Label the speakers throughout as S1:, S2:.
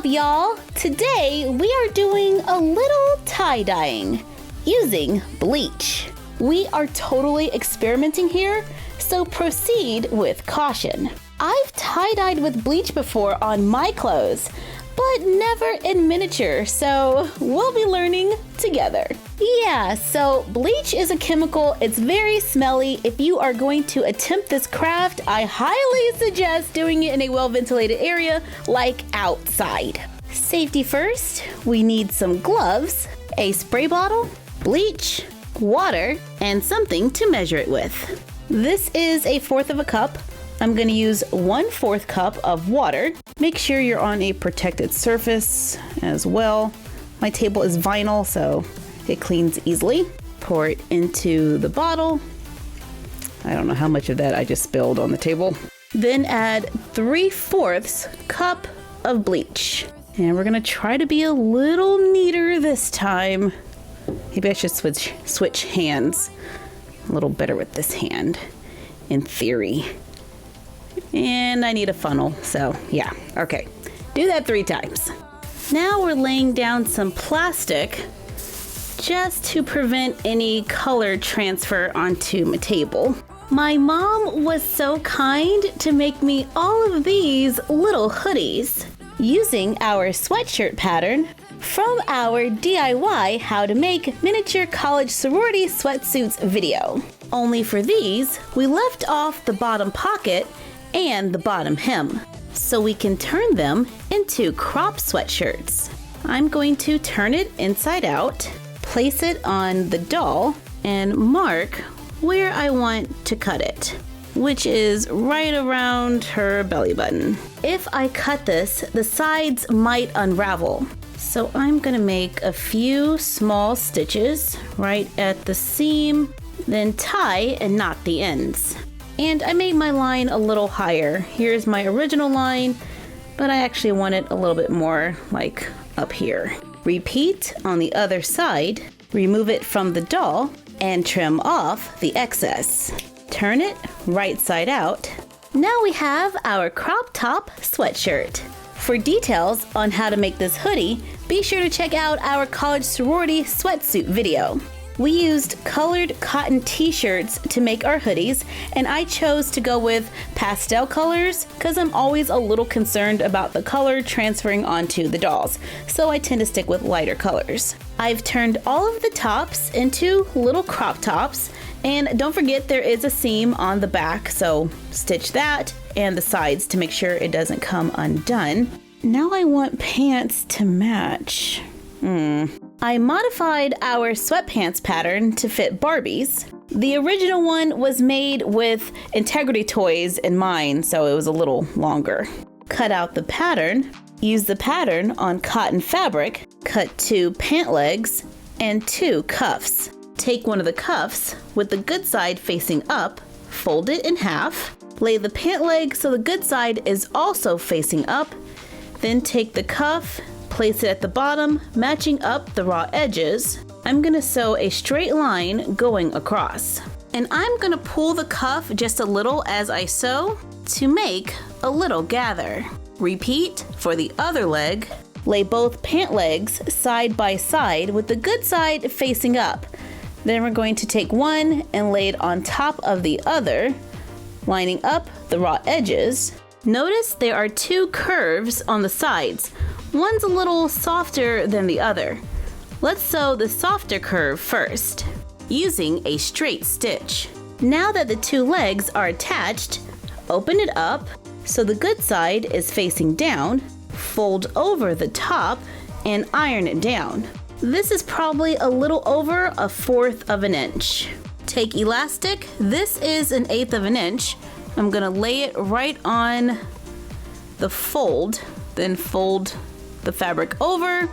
S1: up, y'all? Today we are doing a little tie-dyeing using bleach. We are totally experimenting here, so proceed with caution. I've tie-dyed with bleach before on my clothes, but never in miniature, so we'll be learning together. Yeah, so bleach is a chemical. It's very smelly. If you are going to attempt this craft, I highly suggest doing it in a well-ventilated area like outside. Safety first, we need some gloves, a spray bottle, bleach, water, and something to measure it with. This is 1/4 cup. I'm going to use 1/4 cup of water. Make sure you're on a protected surface as well. My table is vinyl, so it cleans easily. Pour it into the bottle. I don't know how much of that I just spilled on the table. Then add 3/4 cup of bleach. And we're going to try to be a little neater this time. Maybe I should switch hands. A little better with this hand, in theory. And I need a funnel, so yeah, okay. Do that 3 times. Now we're laying down some plastic just to prevent any color transfer onto my table. My mom was so kind to make me all of these little hoodies using our sweatshirt pattern from our DIY How to Make Miniature College Sorority Sweatsuits video. Only for these, we left off the bottom pocket and the bottom hem, so we can turn them into crop sweatshirts. I'm going to turn it inside out, place it on the doll, and mark where I want to cut it, which is right around her belly button. If I cut this, the sides might unravel, so I'm gonna make a few small stitches right at the seam, then tie and knot the ends. And I made my line a little higher. Here's my original line, but I actually want it a little bit more like up here. Repeat on the other side, remove it from the doll, and trim off the excess. Turn it right side out. Now we have our crop top sweatshirt. For details on how to make this hoodie, be sure to check out our college sorority sweatsuit video. We used colored cotton t-shirts to make our hoodies, and I chose to go with pastel colors because I'm always a little concerned about the color transferring onto the dolls, so I tend to stick with lighter colors. I've turned all of the tops into little crop tops, and don't forget there is a seam on the back, so stitch that and the sides to make sure it doesn't come undone. Now I want pants to match. I modified our sweatpants pattern to fit Barbie's. The original one was made with Integrity Toys in mind, so it was a little longer. Cut out the pattern, use the pattern on cotton fabric, cut 2 pant legs and 2 cuffs. Take one of the cuffs with the good side facing up, fold it in half, lay the pant leg so the good side is also facing up, then take the cuff, place it at the bottom, matching up the raw edges. I'm gonna sew a straight line going across. And I'm gonna pull the cuff just a little as I sew to make a little gather. Repeat for the other leg. Lay both pant legs side by side with the good side facing up. Then we're going to take one and lay it on top of the other, lining up the raw edges. Notice there are 2 curves on the sides. One's a little softer than the other. Let's sew the softer curve first, using a straight stitch. Now that the 2 legs are attached, open it up so the good side is facing down, fold over the top, and iron it down. This is probably a little over 1/4 of an inch. Take elastic. This is 1/8 of an inch. I'm gonna lay it right on the fold, then fold the fabric over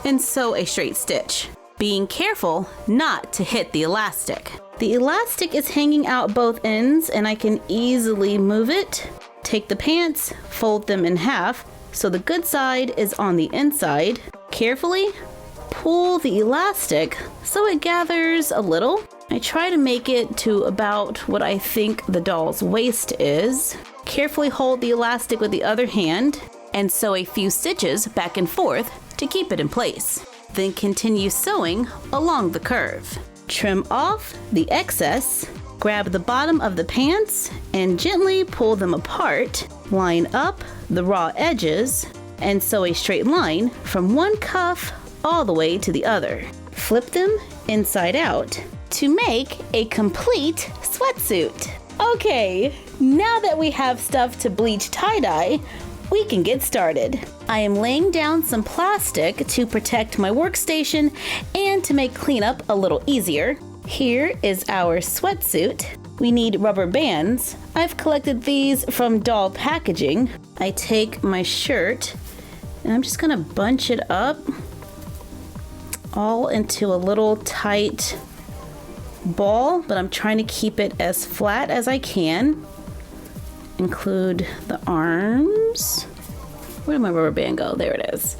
S1: and sew a straight stitch, being careful not to hit the elastic. The elastic is hanging out both ends and I can easily move it. Take the pants, fold them in half so the good side is on the inside. Carefully pull the elastic so it gathers a little. I try to make it to about what I think the doll's waist is. Carefully hold the elastic with the other hand and sew a few stitches back and forth to keep it in place. Then continue sewing along the curve. Trim off the excess, grab the bottom of the pants and gently pull them apart. Line up the raw edges and sew a straight line from one cuff all the way to the other. Flip them inside out to make a complete sweatsuit. Okay, now that we have stuff to bleach tie-dye, we can get started. I am laying down some plastic to protect my workstation and to make cleanup a little easier. Here is our sweatsuit. We need rubber bands. I've collected these from doll packaging. I take my shirt and I'm just gonna bunch it up all into a little tight ball, but I'm trying to keep it as flat as I can. Include the arms. Where did my rubber band go? There it is.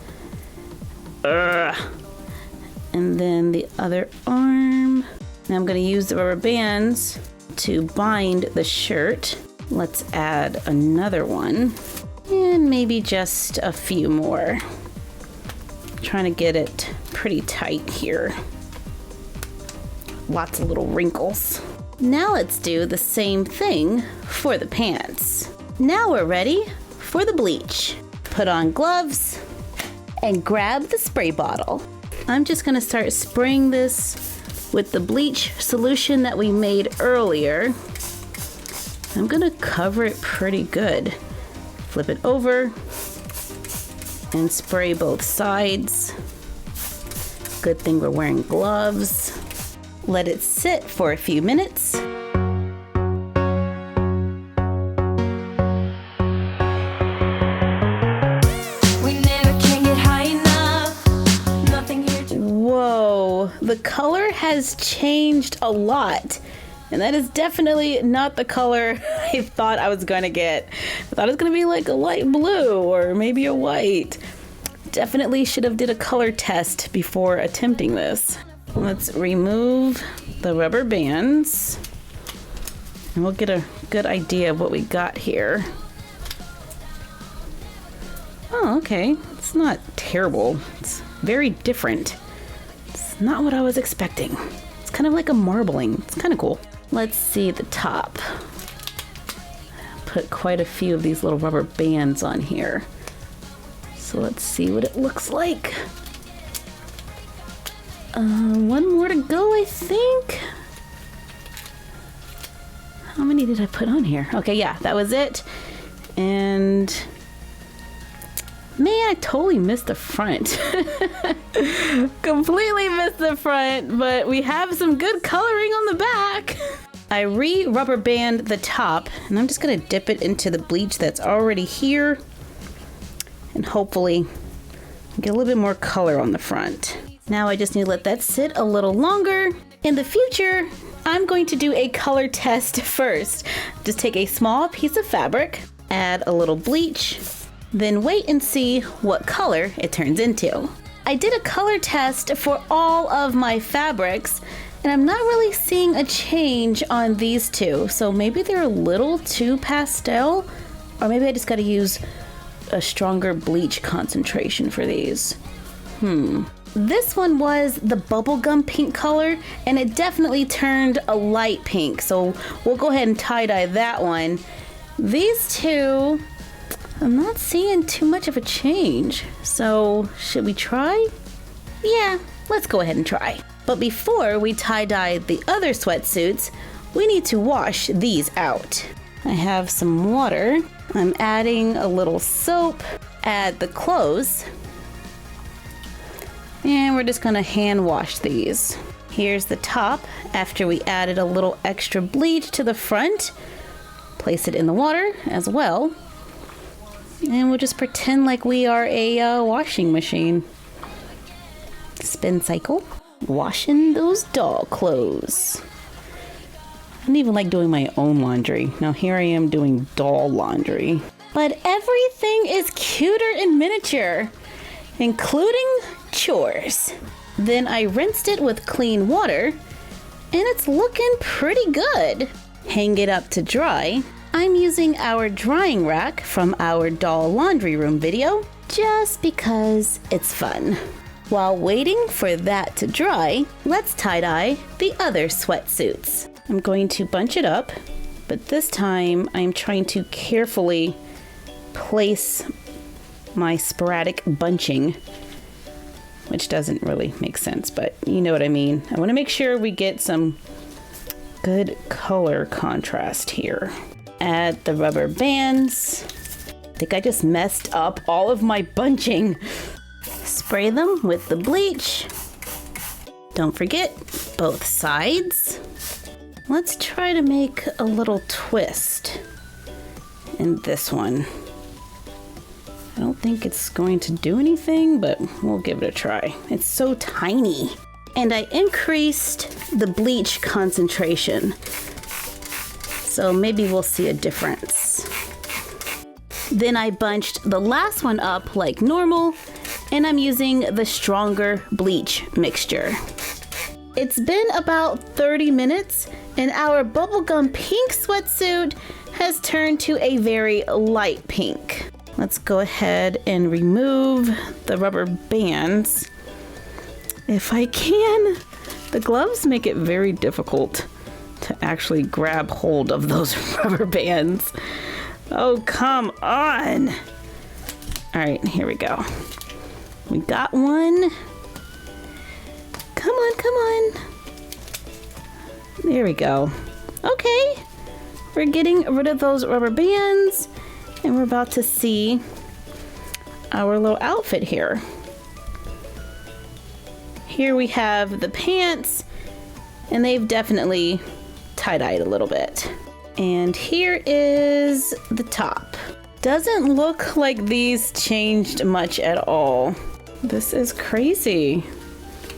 S1: And then the other arm. Now I'm going to use the rubber bands to bind the shirt. Let's add another one. And maybe just a few more. Trying to get it pretty tight here. Lots of little wrinkles. Now let's do the same thing for the pants. Now we're ready for the bleach. Put on gloves and grab the spray bottle. I'm just gonna start spraying this with the bleach solution that we made earlier. I'm gonna cover it pretty good. Flip it over and spray both sides. Good thing we're wearing gloves. Let it sit for a few minutes. Whoa, the color has changed a lot. And that is definitely not the color I thought I was gonna get. I thought it was gonna be like a light blue or maybe a white. Definitely should have did a color test before attempting this. Let's remove the rubber bands and we'll get a good idea of what we got here. Oh, okay. It's not terrible. It's very different. It's not what I was expecting. It's kind of like a marbling. It's kind of cool. Let's see the top. Put quite a few of these little rubber bands on here. So let's see what it looks like. One more to go, I think. How many did I put on here? Okay, yeah, that was it. And man, I totally missed the front. Completely missed the front, but we have some good coloring on the back. I rubber band the top, and I'm just gonna dip it into the bleach that's already here, and hopefully get a little bit more color on the front. Now I just need to let that sit a little longer. In the future, I'm going to do a color test first. Just take a small piece of fabric, add a little bleach, then wait and see what color it turns into. I did a color test for all of my fabrics, and I'm not really seeing a change on these two. So maybe they're a little too pastel, or maybe I just gotta use a stronger bleach concentration for these. This one was the bubblegum pink color, and it definitely turned a light pink. So we'll go ahead and tie-dye that one. These two, I'm not seeing too much of a change. So should we try? Yeah, let's go ahead and try. But before we tie-dye the other sweatsuits, we need to wash these out. I have some water. I'm adding a little soap. Add the clothes. And we're just gonna hand wash these. Here's the top after we added a little extra bleach to the front. Place it in the water as well. And we'll just pretend like we are a washing machine. Spin cycle. Washing those doll clothes. I don't even like doing my own laundry. Now here I am doing doll laundry. But everything is cuter in miniature, including chores. Then I rinsed it with clean water, and it's looking pretty good. Hang it up to dry. I'm using our drying rack from our doll laundry room video just because it's fun. While waiting for that to dry, let's tie-dye the other sweatsuits. I'm going to bunch it up, but this time I'm trying to carefully place my sporadic bunching, which doesn't really make sense, but you know what I mean. I want to make sure we get some good color contrast here. Add the rubber bands. I think I just messed up all of my bunching. Spray them with the bleach. Don't forget both sides. Let's try to make a little twist in this one. I don't think it's going to do anything, but we'll give it a try. It's so tiny. And I increased the bleach concentration, so maybe we'll see a difference. Then I bunched the last one up like normal, and I'm using the stronger bleach mixture. It's been about 30 minutes, and our bubblegum pink sweatsuit has turned to a very light pink. Let's go ahead and remove the rubber bands if I can. The gloves make it very difficult to actually grab hold of those rubber bands. Oh, come on. All right, here we go. We got one. Come on, come on. There we go. Okay, we're getting rid of those rubber bands, and we're about to see our little outfit here. Here we have the pants, and they've definitely tie-dyed a little bit. And here is the top. Doesn't look like these changed much at all. This is crazy.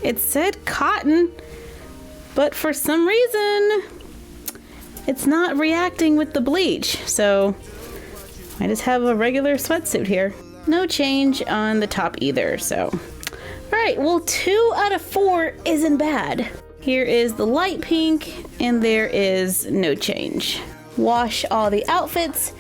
S1: It said cotton, but for some reason, it's not reacting with the bleach. So I just have a regular sweatsuit here. No change on the top either, so. All right, well, 2 out of 4 isn't bad. Here is the light pink, and there is no change. Wash all the outfits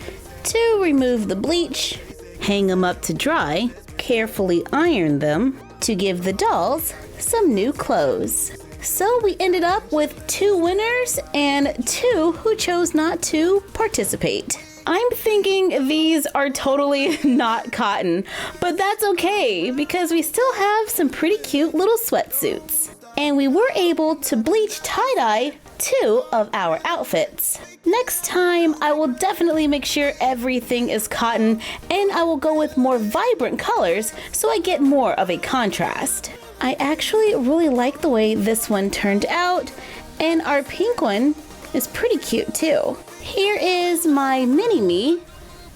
S1: to remove the bleach, hang them up to dry, carefully iron them to give the dolls some new clothes. So we ended up with 2 winners and 2 who chose not to participate. I'm thinking these are totally not cotton, but that's okay because we still have some pretty cute little sweatsuits. And we were able to bleach tie-dye 2 of our outfits. Next time, I will definitely make sure everything is cotton, and I will go with more vibrant colors so I get more of a contrast. I actually really like the way this one turned out, and our pink one is pretty cute too. Here is my mini-me,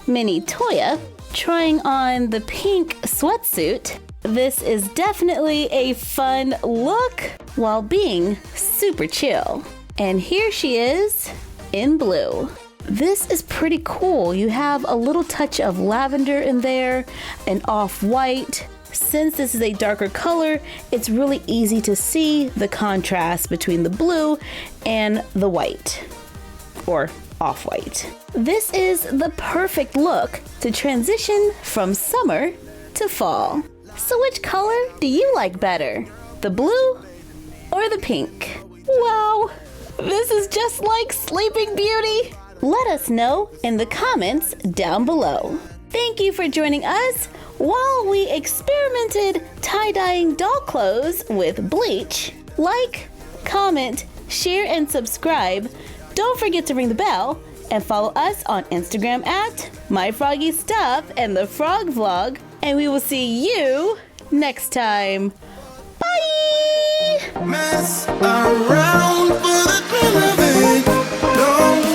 S1: Mini Toya, trying on the pink sweatsuit. This is definitely a fun look while being super chill. And here she is in blue. This is pretty cool. You have a little touch of lavender in there and off-white. Since this is a darker color, it's really easy to see the contrast between the blue and the white, or off-white. This is the perfect look to transition from summer to fall. So which color do you like better? The blue or the pink? Wow, this is just like Sleeping Beauty. Let us know in the comments down below. Thank you for joining us while we experimented tie-dyeing doll clothes with bleach. Like, comment, share, and subscribe. Don't forget to ring the bell and follow us on Instagram at MyFroggyStuff and the Frog Vlog. And we will see you next time. Bye!
S2: Mess around for the thrill of it. Don't